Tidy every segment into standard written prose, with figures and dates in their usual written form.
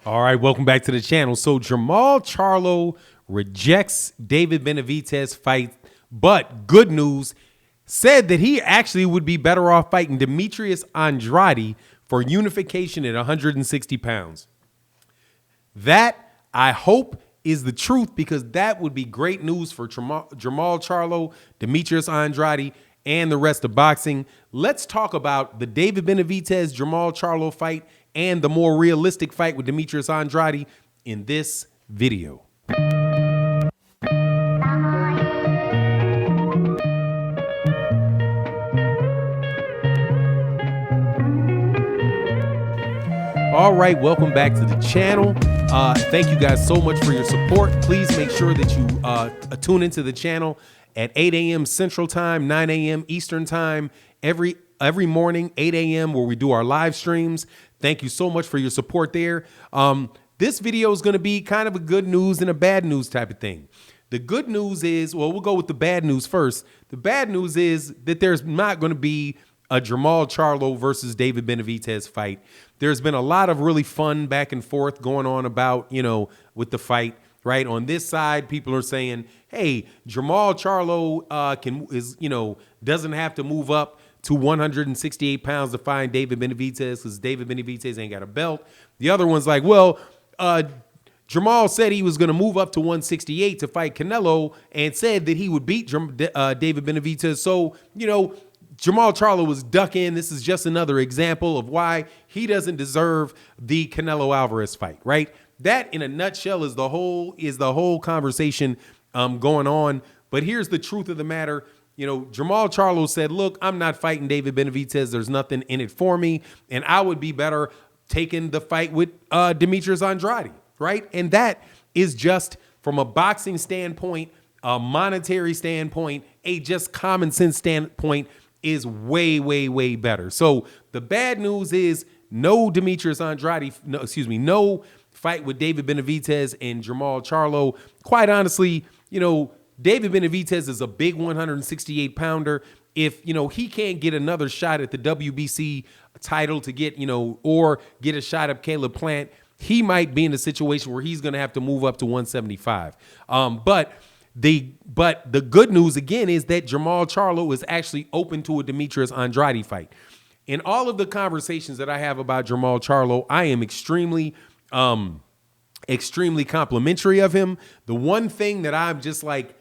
All right, welcome back to the channel. So Jermall Charlo rejects David Benavidez fight, but good news, said that he actually would be better off fighting Demetrius Andrade for unification at 160 pounds. That, I hope, is the truth, because that would be great news for Jermall Charlo, Demetrius Andrade, and the rest of boxing. Let's talk about the David Benavidez Jermall Charlo fight and the more realistic fight with Demetrius Andrade in this video. All right, welcome back to the channel. Thank you guys so much for your support. Please make sure that you tune into the channel at 8 a.m. Central Time, 9 a.m. Eastern Time, every morning, 8 a.m., where we do our live streams. Thank you so much for your support there. This video is going to be kind of a good news and a bad news type of thing. The good news is, well, we'll go with the bad news first. The bad news is that there's not going to be a Jermall Charlo versus David Benavidez fight. There's been a lot of really fun back and forth going on about, with the fight, right? On this side, people are saying, hey, Jermall Charlo doesn't have to move up to 168 pounds to fight David Benavidez because David Benavidez ain't got a belt. The other one's like, well, Jermall said he was going to move up to 168 to fight Canelo and said that he would beat David Benavidez. So, Jermall Charlo was ducking. This is just another example of why he doesn't deserve the Canelo Alvarez fight, right? That, in a nutshell, is the whole conversation going on. But here's the truth of the matter. Jermall Charlo said, look, I'm not fighting David Benavidez. There's nothing in it for me. And I would be better taking the fight with Demetrius Andrade, right? And that is just from a boxing standpoint, a monetary standpoint, a just common sense standpoint, is way, way, way better. So the bad news is no Demetrius Andrade, no fight with David Benavidez and Jermall Charlo. Quite honestly, David Benavidez is a big 168 pounder. If, he can't get another shot at the WBC title to get, or get a shot at Caleb Plant, he might be in a situation where he's going to have to move up to 175. But the good news again is that Jermall Charlo is actually open to a Demetrius Andrade fight. In all of the conversations that I have about Jermall Charlo, I am extremely complimentary of him. The one thing that I'm just like,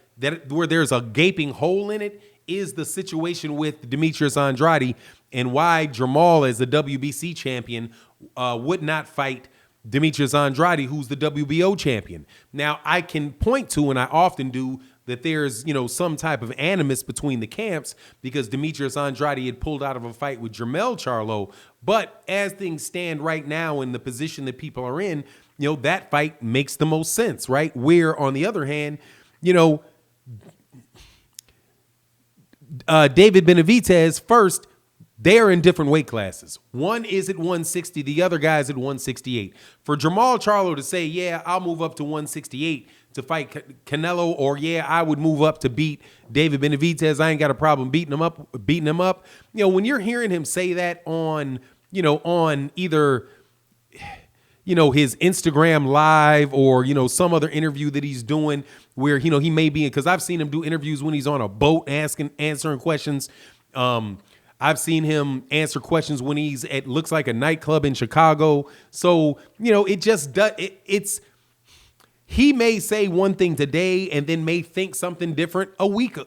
where there's a gaping hole in it, is the situation with Demetrius Andrade and why Jermall, as the WBC champion, would not fight Demetrius Andrade, who's the WBO champion. Now, I can point to, and I often do, that there's, some type of animus between the camps because Demetrius Andrade had pulled out of a fight with Jermall Charlo. But as things stand right now in the position that people are in, that fight makes the most sense, right? Where, on the other hand, David Benavidez, first, they're in different weight classes. One is at 160, the other guy's at 168. For Jermall Charlo to say, yeah, I'll move up to 168 to fight Canelo, or yeah, I would move up to beat David Benavidez, I ain't got a problem beating him up. When you're hearing him say that on either his Instagram live or, some other interview that he's doing where, he may be in, because I've seen him do interviews when he's on a boat answering questions. I've seen him answer questions when he's at, looks like, a nightclub in Chicago. So, it just does, he may say one thing today and then may think something different a week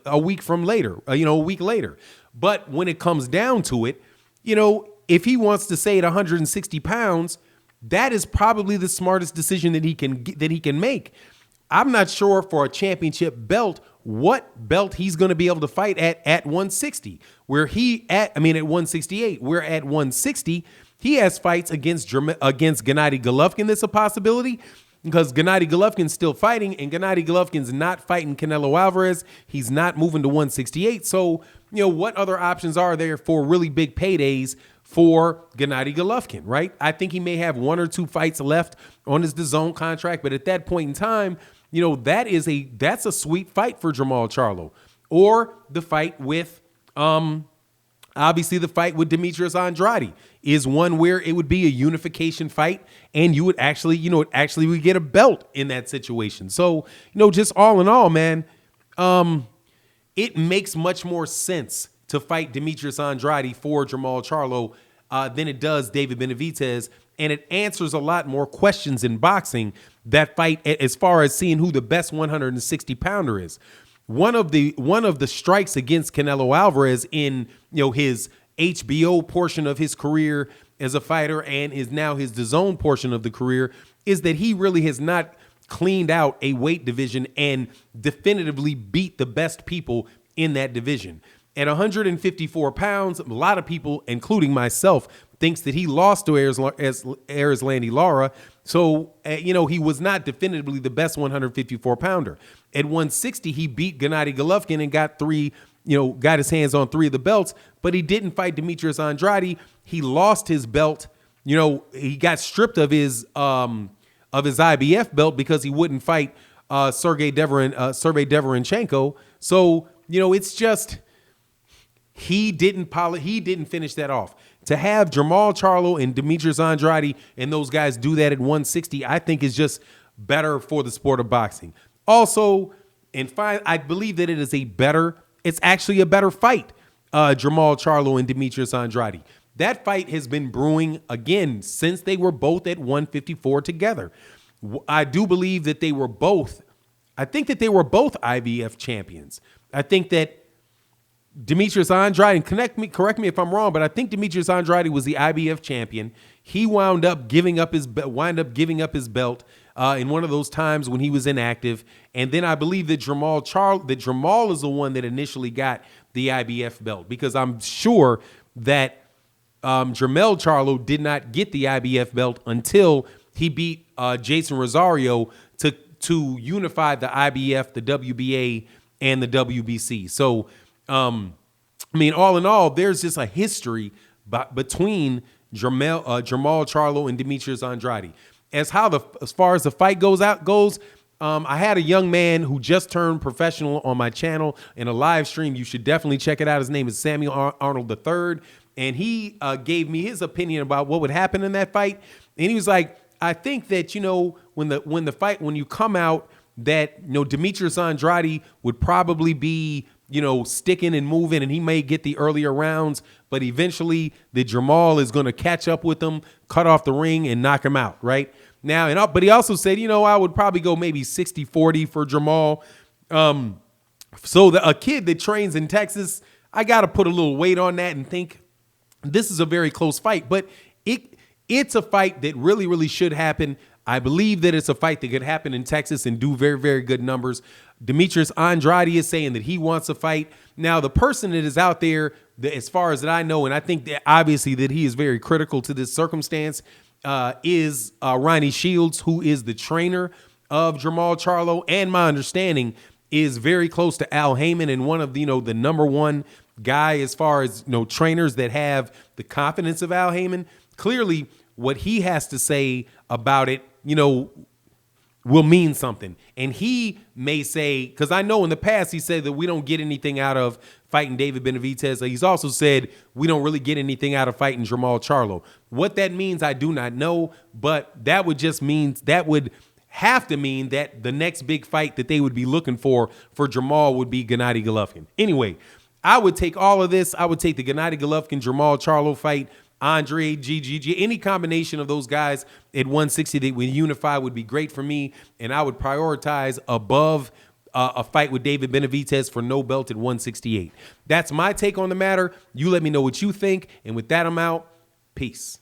later. But when it comes down to it, if he wants to say at 160 pounds, that is probably the smartest decision that he can make. I'm not sure for a championship belt what belt he's going to be able to fight at 160. At 168, where at 160 he has fights against Gennady Golovkin. That's a possibility because Gennady Golovkin's still fighting, and Gennady Golovkin's not fighting Canelo Alvarez. He's not moving to 168. So what other options are there for really big paydays for Gennady Golovkin, right? I think he may have one or two fights left on his DAZN contract, but at that point in time, that's a sweet fight for Jermall Charlo. Or the fight with Obviously, the fight with Demetrius Andrade is one where it would be a unification fight, and you would actually, actually would get a belt in that situation. So, just all in all, man, it makes much more sense to fight Demetrius Andrade for Jermall Charlo than it does David Benavidez, and it answers a lot more questions in boxing, that fight, as far as seeing who the best 160 pounder is. One of the strikes against Canelo Alvarez in his HBO portion of his career as a fighter and is now his DAZN portion of the career is that he really has not cleaned out a weight division and definitively beat the best people in that division. At 154 pounds, a lot of people, including myself, thinks that he lost to Erislandy Lara. So, he was not definitively the best 154 pounder. At 160, he beat Gennady Golovkin and got his hands on 3 of the belts, but he didn't fight Demetrius Andrade. He lost his belt. He got stripped of his IBF belt because he wouldn't fight Sergey Deverenchenko. So, it's just, he didn't finish that off. To have Jermall Charlo and Demetrius Andrade and those guys do that at 160, I think is just better for the sport of boxing. Also, I believe that it's actually a better fight, Jermall Charlo and Demetrius Andrade. That fight has been brewing, again, since they were both at 154 together. I do believe that they were both IBF champions. I think that Demetrius Andrade, and correct me if I'm wrong, but I think Demetrius Andrade was the IBF champion. He wound up giving up his belt in one of those times when he was inactive. And then I believe that Jermall is the one that initially got the IBF belt, because I'm sure that Jermall Charlo did not get the IBF belt until he beat Jason Rosario to unify the IBF, the WBA, and the WBC. So, all in all, there's just a history between Jermall Charlo and Demetrius Andrade. As far as the fight goes, I had a young man who just turned professional on my channel in a live stream. You should definitely check it out. His name is Samuel Arnold III, and he gave me his opinion about what would happen in that fight. And he was like, I think that when you come out, that Demetrius Andrade would probably be sticking and moving, and he may get the earlier rounds, but eventually the Jermall is going to catch up with him, cut off the ring, and knock him out, right? Now, but he also said, I would probably go maybe 60-40 for Jermall. So a kid that trains in Texas, I got to put a little weight on that and think this is a very close fight, but it's a fight that really, really should happen. I believe that it's a fight that could happen in Texas and do very, very good numbers. Demetrius Andrade is saying that he wants a fight. Now, the person that is out there, as far as that I know, and I think that obviously that he is very critical to this circumstance, is Ronnie Shields, who is the trainer of Jermall Charlo, and my understanding is very close to Al Heyman and one of the number one guy as far as trainers that have the confidence of Al Heyman. Clearly, what he has to say about it, will mean something. And he may say, because I know in the past he said that we don't get anything out of fighting David Benavidez. He's also said we don't really get anything out of fighting Jermall Charlo. What that means, I do not know, but that would have to mean that the next big fight that they would be looking for Jermall would be Gennady Golovkin. Anyway, I would take all of this. I would take the Gennady Golovkin Jermall Charlo fight, Andre, GGG, any combination of those guys at 160 that would unify would be great for me, and I would prioritize above a fight with David Benavidez for no belt at 168. That's my take on the matter. You let me know what you think, and with that, I'm out. Peace.